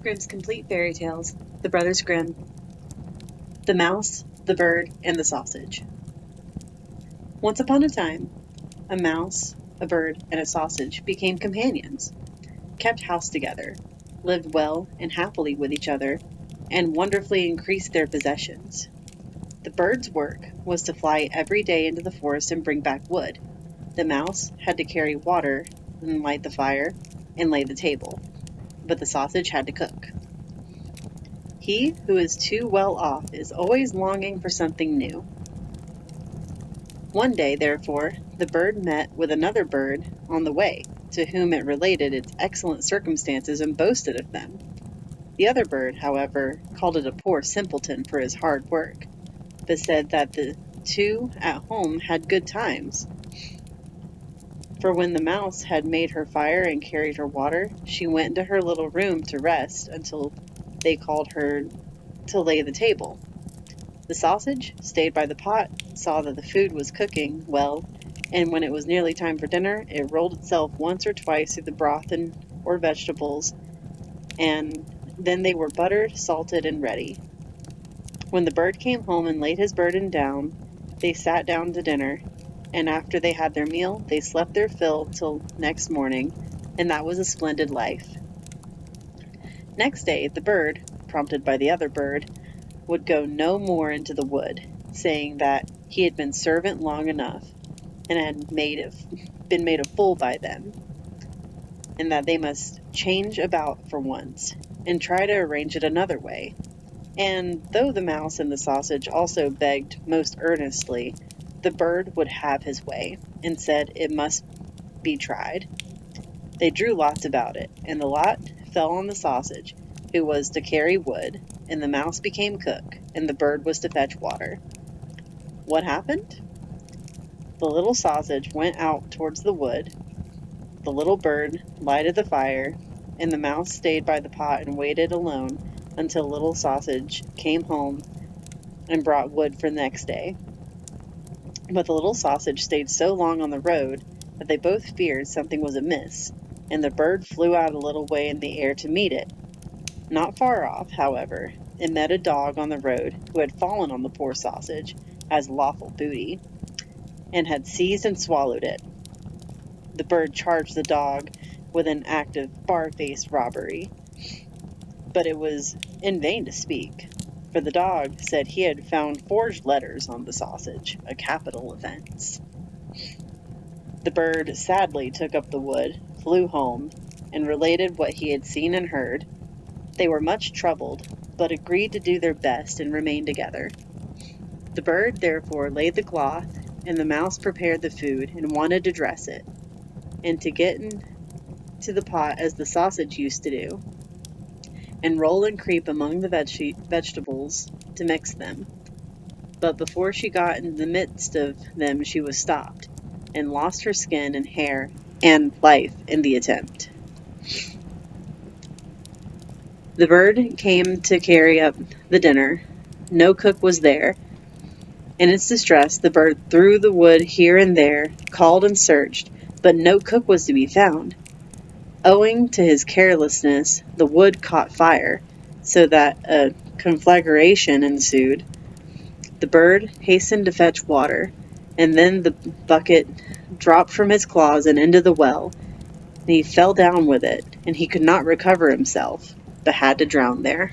Grimm's Complete Fairy Tales, The Brothers Grimm, The Mouse, the Bird, and the Sausage. Once upon a time, a mouse, a bird, and a sausage became companions, kept house together, lived well and happily with each other, and wonderfully increased their possessions. The bird's work was to fly every day into the forest and bring back wood. The mouse had to carry water and light the fire and lay the table, but the sausage had to cook. He who is too well off is always longing for something new. One day, therefore, the bird met with another bird on the way, to whom it related its excellent circumstances and boasted of them. The other bird, however, called it a poor simpleton for his hard work, but said that the two at home had good times. For when the mouse had made her fire and carried her water, she went into her little room to rest until they called her to lay the table. The sausage stayed by the pot, saw that the food was cooking well, and when it was nearly time for dinner, it rolled itself once or twice through the broth or vegetables, and then they were buttered, salted, and ready. When the bird came home and laid his burden down, they sat down to dinner, and after they had their meal, they slept their fill till next morning, and that was a splendid life. Next day, the bird, prompted by the other bird, would go no more into the wood, saying that he had been servant long enough, and had been made a fool by them, and that they must change about for once, and try to arrange it another way. And though the mouse and the sausage also begged most earnestly, the bird would have his way, and said it must be tried. They drew lots about it, and the lot fell on the sausage, who was to carry wood, and the mouse became cook, and the bird was to fetch water. What happened? The little sausage went out towards the wood, the little bird lighted the fire, and the mouse stayed by the pot and waited alone until little sausage came home and brought wood for the next day. But the little sausage stayed so long on the road that they both feared something was amiss, and the bird flew out a little way in the air to meet it. Not far off, however, it met a dog on the road who had fallen on the poor sausage as lawful booty, and had seized and swallowed it. The bird charged the dog with an act of barefaced robbery, but it was in vain to speak, for the dog said he had found forged letters on the sausage, a capital offense. The bird sadly took up the wood, flew home, and related what he had seen and heard. They were much troubled, but agreed to do their best and remain together. The bird therefore laid the cloth, and the mouse prepared the food and wanted to dress it, and to get into the pot as the sausage used to do, and roll and creep among the vegetables to mix them. But before she got in the midst of them she was stopped, and lost her skin and hair and life in the attempt. The bird came to carry up the dinner. No cook was there. In its distress, the bird threw the wood here and there, called and searched, but no cook was to be found. Owing to his carelessness, the wood caught fire, so that a conflagration ensued. The bird hastened to fetch water, and then the bucket dropped from his claws and into the well, and he fell down with it, and he could not recover himself, but had to drown there.